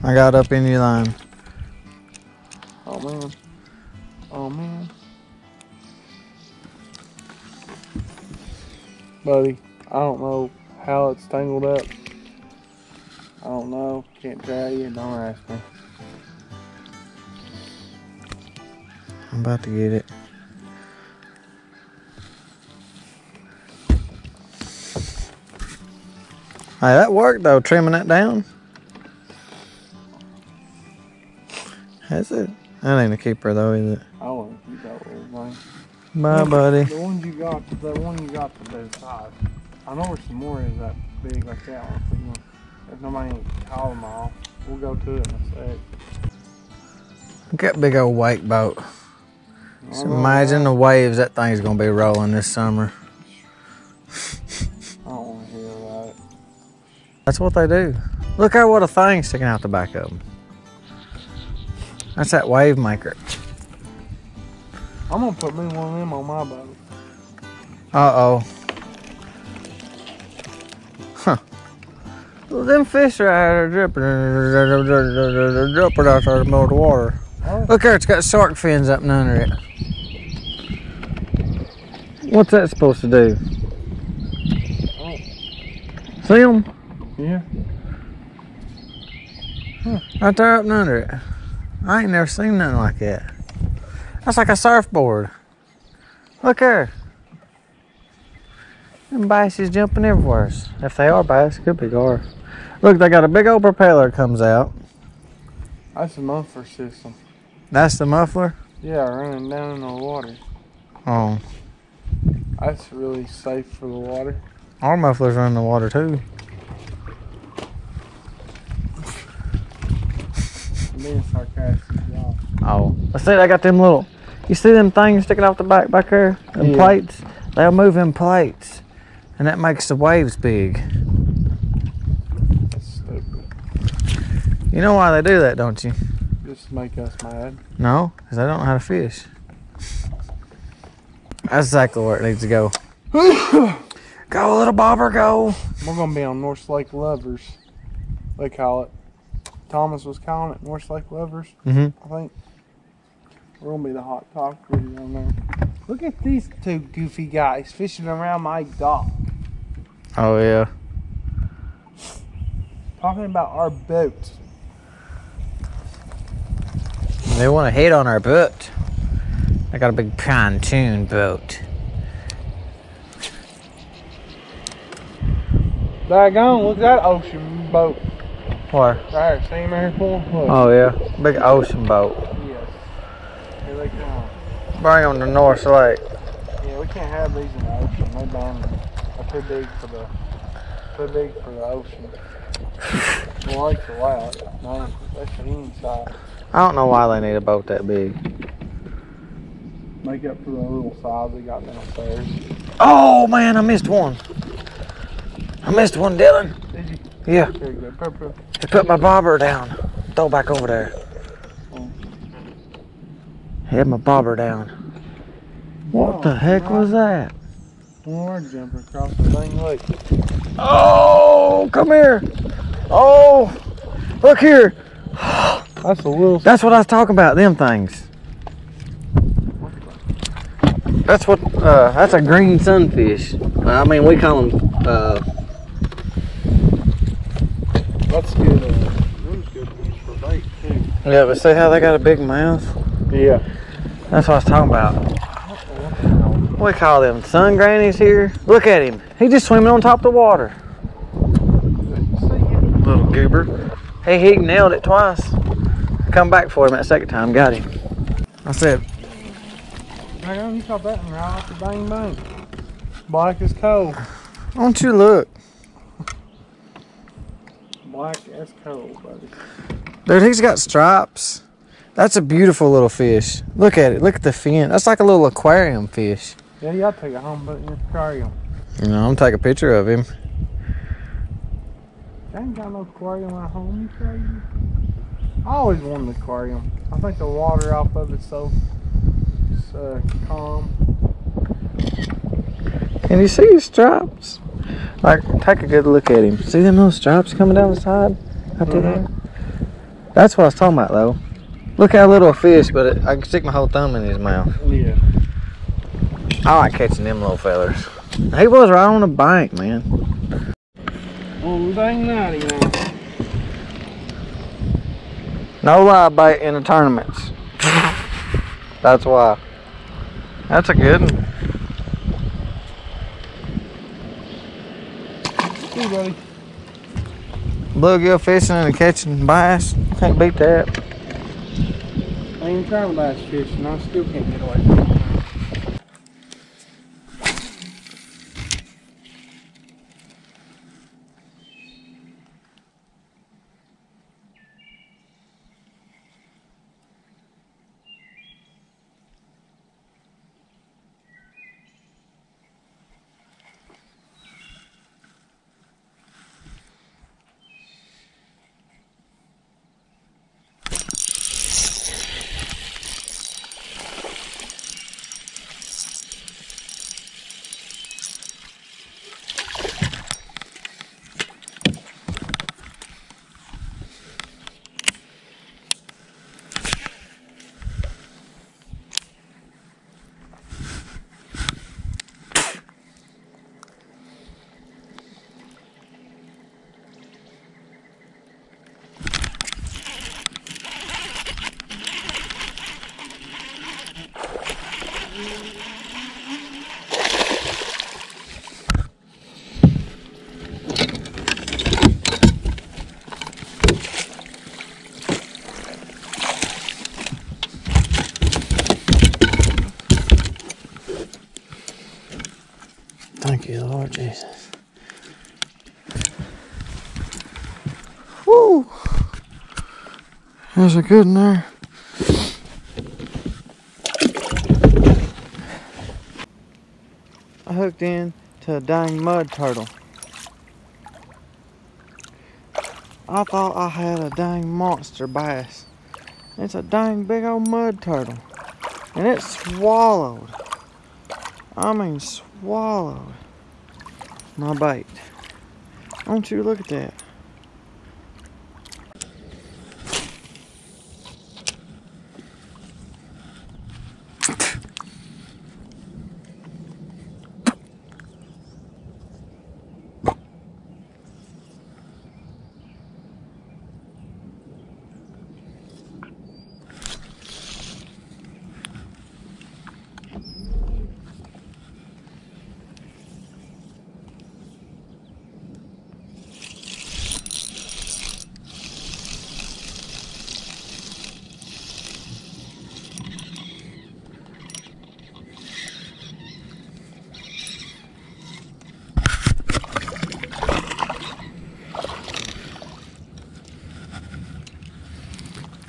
I got up in your line. Oh man. Oh man. Buddy, I don't know how it's tangled up. I don't know. Can't tell you. Don't ask me. I'm about to get it. Hey, that worked though, trimming that down. Has it? That ain't a keeper though, is it? I want to keep that little thing. Bye, buddy. The one you got to both sides. I know where some more is that big like that one. If nobody ain't call them all, we'll go to it in a sec. Look at that big old wake boat. Just imagine the waves that thing's gonna be rolling this summer. I don't want to hear about it. That's what they do. Look at what a thing sticking out the back of them. That's that wave maker. I'm gonna put me one of them on my boat. Uh-oh. Huh. Well, them fish right here are dripping out there in the middle of the water. Oh. Look there, it's got shark fins up and under it. What's that supposed to do? Oh. See them? Yeah. Right there up and under it. I ain't never seen nothing like that. That's like a surfboard. Look there. Them bass is jumping everywhere. If they are bass, could be gar. Look, they got a big old propeller that comes out. That's a muffler system. That's the muffler? Yeah, running down in the water. Oh. That's really safe for the water. Our mufflers run in the water too. I'm being sarcastic, y'all. Oh. I see they got them little, you see them things sticking off the back there? Them Yeah. plates? They'll move in plates. And that makes the waves big. That's stupid. You know why they do that, don't you? Just to make us mad. No, because they don't know how to fish. That's exactly where it needs to go. Go, little bobber, go. We're gonna be on North Lake Lovers. They call it. Thomas was calling it North Lake Lovers, Mm-hmm. I think. We're gonna be the hot talk video on there. Look at these two goofy guys fishing around my dock. Oh, yeah. Talking about our boat. They want to hit on our boat. I got a big pontoon boat. Daggone, look at that ocean boat. Where? Right there, see him right here pulling? Look. Oh, yeah. Big ocean boat. Yes. Here they come. Bring them to North Lake. Yeah, we can't have these in the ocean. They banned them. They're too big for the ocean. The lakes allow it. No, that's the inside. I don't know why they need a boat that big. Make up for the little size they got downstairs. Oh, man, I missed one. I missed one, Dylan. Did you? Yeah. There you go. Purple. He put my bobber down. Throw back over there. Oh. He had my bobber down. What the heck was that? More jumper across the dang lake. Oh, come here. Oh, look here. That's a little. That's what I was talking about, them things. That's what, that's a green sunfish. I mean, we call them, That's good. Those good fish for bait too. yeah, but see how they got a big mouth? Yeah. That's what I was talking about. We call them sun grannies here. Look at him. He's just swimming on top of the water. Little goober. Hey, he nailed it twice. Come back for him that second time. Got him. I said, Hang on, you caught that one right off the dang bank. Black as coal. don't you look. Black as coal, buddy. Dude, he's got stripes. That's a beautiful little fish. Look at it. Look at the fin. That's like a little aquarium fish. Yeah, you gotta take it home, but in your aquarium. You know, I'm gonna take a picture of him. I ain't got no aquarium at home, you crazy? I always wanted an aquarium. I think the water off of it's so calm. Can you see his stripes? Like, take a good look at him. See them little stripes coming down the side? Out there? That's what I was talking about, though. Look how little a fish, but I can stick my whole thumb in his mouth. Yeah. I like catching them little fellers. He was right on the bank, man. Oh, dang naughty now. No live bait in the tournaments. That's why. That's a good one. Hey, buddy. Bluegill fishing and catching bass. Can't beat that. I ain't trying to bass fish, and I still can't get away from it. Thank you, Lord Jesus. Woo! There's a good one there. I hooked in to a dang mud turtle. I thought I had a dang monster bass. It's a dang big old mud turtle. And it swallowed. I mean swallowed my bait. Don't you look at that.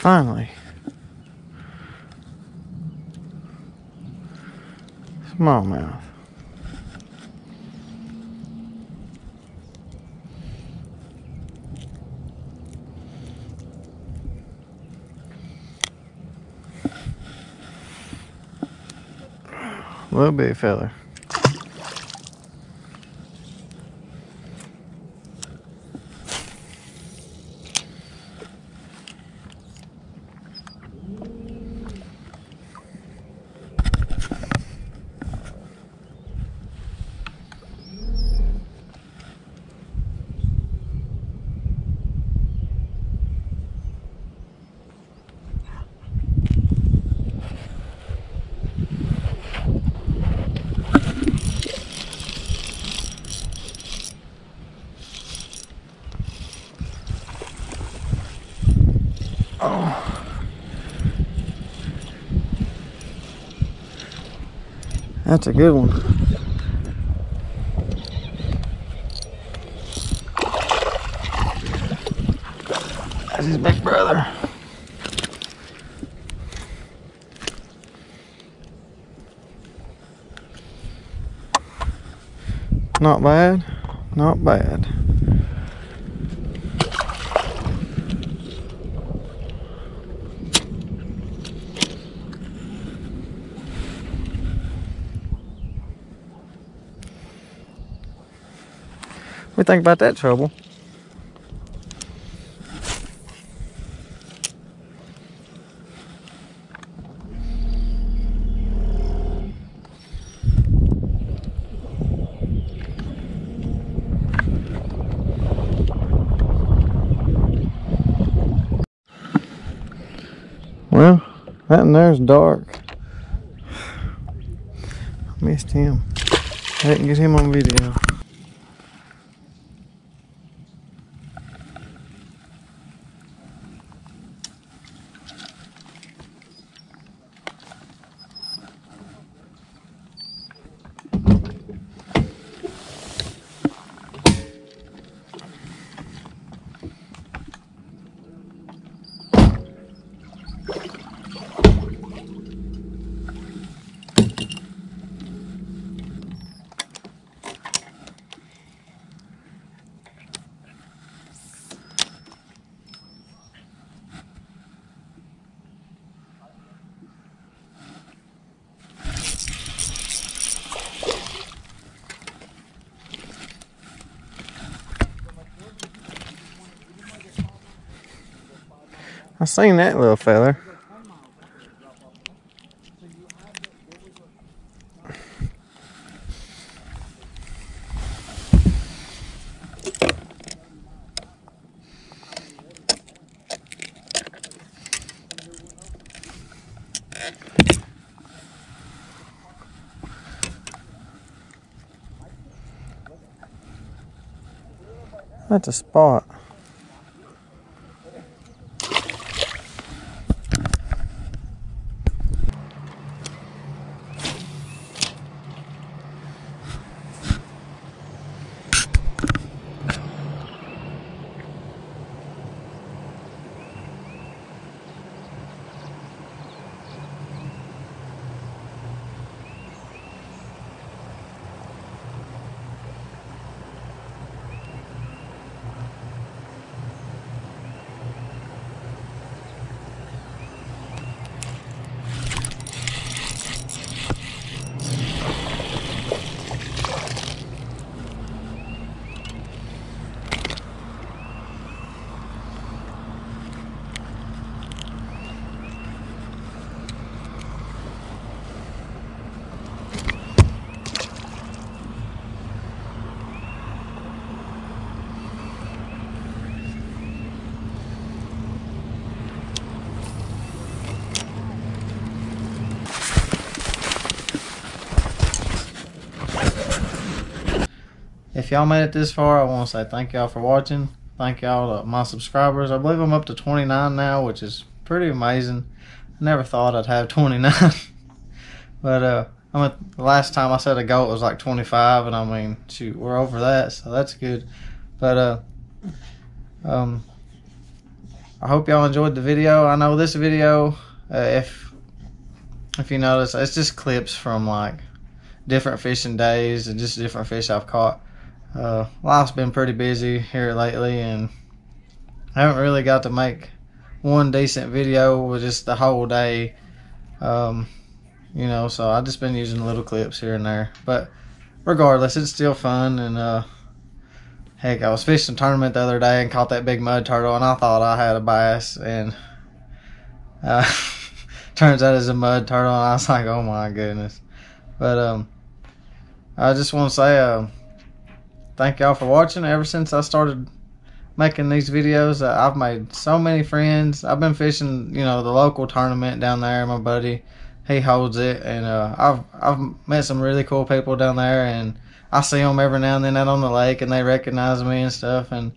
Finally. Smallmouth. Little bitty feather. Oh. That's a good one. That's his big brother. Not bad, not bad. What do you think about that trouble? Well, that in there's dark. Missed him. I didn't get him on video. I seen that little feather. That's a spot. If y'all made it this far, I want to say thank y'all for watching. Thank y'all to my subscribers. I believe I'm up to 29 now, which is pretty amazing. I never thought I'd have 29. But the last time I set a goal it was like 25, and I mean, shoot, we're over that, so that's good. But I hope y'all enjoyed the video. I know this video, if you notice, it's just clips from like different fishing days and just different fish I've caught. Life's been pretty busy here lately, and I haven't really got to make one decent video with just the whole day. You know, so I've just been using little clips here and there. But regardless, it's still fun. And heck, I was fishing a tournament the other day and caught that big mud turtle, and I thought I had a bass, and turns out it's a mud turtle, and I was like, oh my goodness. But I just want to say thank y'all for watching. Ever since I started making these videos, I've made so many friends. I've been fishing, you know, the local tournament down there. My buddy, he holds it, and I've met some really cool people down there, and I see them every now and then out on the lake, and they recognize me and stuff. And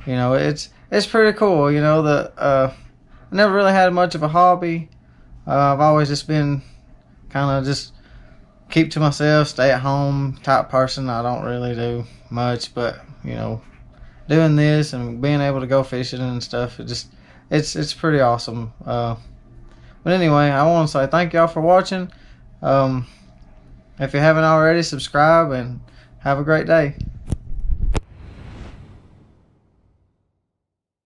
you know, it's pretty cool. You know, I never really had much of a hobby. I've always just been kind of just keep to myself, stay at home type person. I don't really do much, but you know, doing this and being able to go fishing and stuff, it's pretty awesome. But anyway, I want to say thank y'all for watching. If you haven't already, subscribe, and have a great day.